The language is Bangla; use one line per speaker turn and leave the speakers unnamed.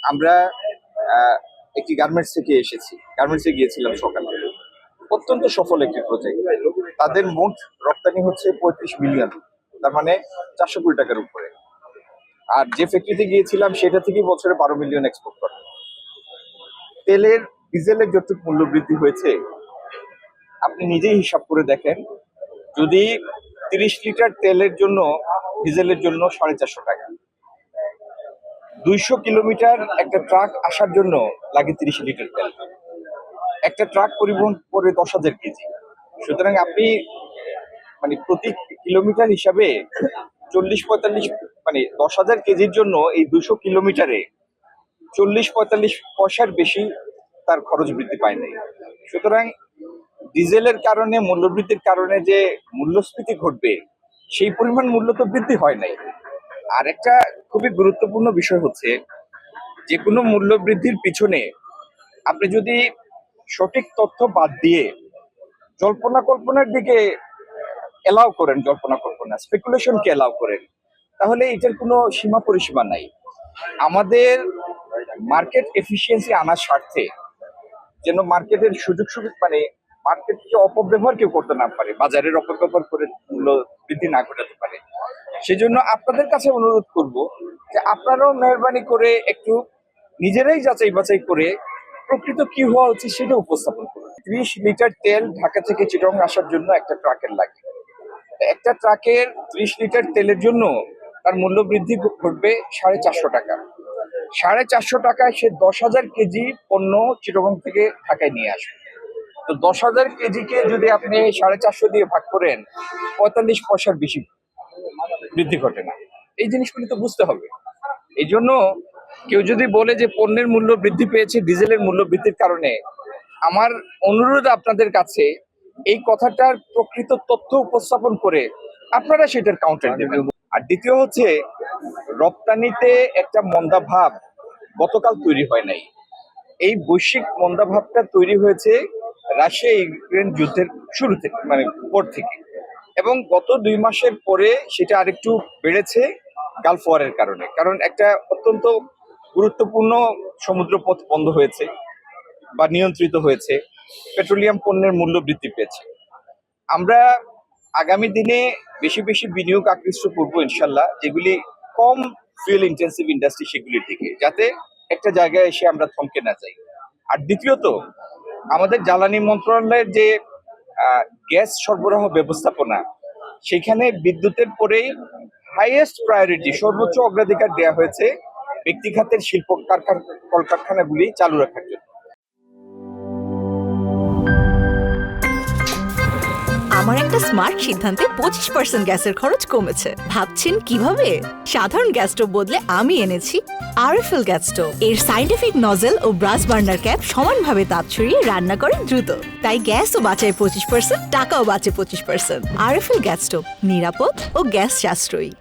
আমরা একটি গার্মেন্টস থেকে এসেছি, গার্মেন্টসে গিয়েছিলাম সকালে। অত্যন্ত সফল একটি প্রজেক্ট। তাদের মোট রপ্তানি হচ্ছে 35 মিলিয়ন, তার মানে 400 কোটি টাকার উপরে। আর যে ফ্যাক্টরিতে গিয়েছিলাম সেটা থেকে বছরে 12 মিলিয়ন এক্সপোর্ট করে। তেলের, ডিজেলের যতটুকু মূল্য বৃদ্ধি হয়েছে আপনি নিজেই হিসাব করে দেখেন। যদি 30 লিটার তেলের জন্য ডিজেলের জন্য 450 টাকা, 200 কিলোমিটার একটা ট্রাক আসার জন্য লাগে 30 লিটার তেল। একটা ট্রাক পরিবহন করে 10,000 কেজি। সুতরাং আপনি মানে প্রতি কিলোমিটার হিসাবে 40-45 মানে 10,000 কেজির জন্য এই 200 কিলোমিটারে 40-45 পয়সার বেশি তার খরচ বৃদ্ধি পায় নাই। সুতরাং ডিজেলের কারণে, মূল্যবৃদ্ধির কারণে যে মূল্যস্ফীতি ঘটবে সেই পরিমাণ মূল্য তো বৃদ্ধি হয় নাই। আর একটা খুবই গুরুত্বপূর্ণ বিষয় হচ্ছে, যে কোনো মূল্য বৃদ্ধির পিছনে আপনি যদি সঠিক তথ্য বাদ দিয়ে জল্পনা কল্পনার দিকে এলাও করেন, জল্পনা কল্পনা স্পেকুলেশনকে এলাও করেন, তাহলে এটার কোনো সীমা পরিসীমা নাই। আমাদের মার্কেট এফিসিয়েন্সি আনার স্বার্থে যেন মার্কেটের সুযোগ সুবিধা মানে মার্কেটকে অপব্যবহার কেউ করতে না পারে, বাজারের অপব্যবহার করে মূল্য বৃদ্ধি না ঘটাতে পারে, সেজন্য আপনাদের কাছে অনুরোধ করব যে আপনারাও মেহরবানি করে একটু নিজেরাই যাচাই বাছাই করে প্রকৃত কি হওয়া উচিত সেটা উপস্থাপন করুন। 30 লিটার তেল ঢাকা থেকে চিটাগং আসার জন্য একটা ট্রাকের লাগে। একটা ট্রাকের 30 লিটার তেলের জন্য তার মূল্য বৃদ্ধি ঘটবে 450 টাকা। 450 টাকায় সে 10,000 কেজি পণ্য চিটাগং থেকে ঢাকায় নিয়ে আসবে। তো 10,000 কেজিকে যদি আপনি 450 দিয়ে ভাগ করেন, 45 পয়সার বেশি বৃদ্ধি ঘটে না। এই জিনিসগুলি তো বুঝতে হবে। এই জন্য কেউ যদি বলে যে পণ্যের মূল্য বৃদ্ধি পেয়েছে ডিজেলের মূল্য বৃদ্ধির কারণে, আমার অনুরোধ আপনাদের কাছে এই কথাটার প্রকৃত তথ্য উপস্থাপন করে আপনারা সেটার কাউন্টার দেবেন। আর দ্বিতীয় হচ্ছে, রপ্তানিতে একটা মন্দাভাব গতকাল তৈরি হয় নাই। এই বৈশ্বিক মন্দাভাবটা তৈরি হয়েছে রাশিয়া ইউক্রেন যুদ্ধের শুরু থেকে, মানে পর থেকে, এবং গত 2 মাসের পরে সেটা আরেকটু বেড়েছে গালফ ওয়ারের কারণে। কারণ একটা অত্যন্ত গুরুত্বপূর্ণ সমুদ্রপথ বন্ধ হয়েছে বা নিয়ন্ত্রিত হয়েছে, পেট্রোলিয়াম পণ্যের মূল্য বৃদ্ধি পেয়েছে। আমরা আগামী দিনে বেশি বেশি বিনিয়োগ আকৃষ্ট করবো ইনশাল্লাহ, যেগুলি কম ফুয়েল ইন্টেন্সিভ ইন্ডাস্ট্রি, সেগুলির দিকে, যাতে একটা জায়গায় এসে আমরা থমকে না যাই। আর দ্বিতীয়ত, আমাদের জ্বালানি মন্ত্রণালয়ের যে গ্যাস সরবরাহ ব্যবস্থাপনা, সেখানে বিদ্যুতের পরেই হাইয়েস্ট প্রায়োরিটি, সর্বোচ্চ অগ্রাধিকার দেওয়া হয়েছে ব্যক্তি খাতের শিল্প কলকারখানাগুলি চালু রাখার জন্য।
আমার একটা স্মার্ট সিদ্ধান্তে 25% গ্যাসের খরচ কমেছে। ভাবছেন কিভাবে? সাধারণ গ্যাস স্টোভ বদলে আমি এনেছি আরএফএল গ্যাস স্টোভ। এর সাইন্টিফিক নজল ও ব্রাস বার্নার ক্যাপ সমানভাবে তাপ ছড়িয়ে রান্না করে দ্রুত, তাই গ্যাসও বাঁচায় 25%, টাকাও বাঁচে 25%। আরএফএল গ্যাস স্টোভ, নিরাপদ ও গ্যাস সাশ্রয়ী।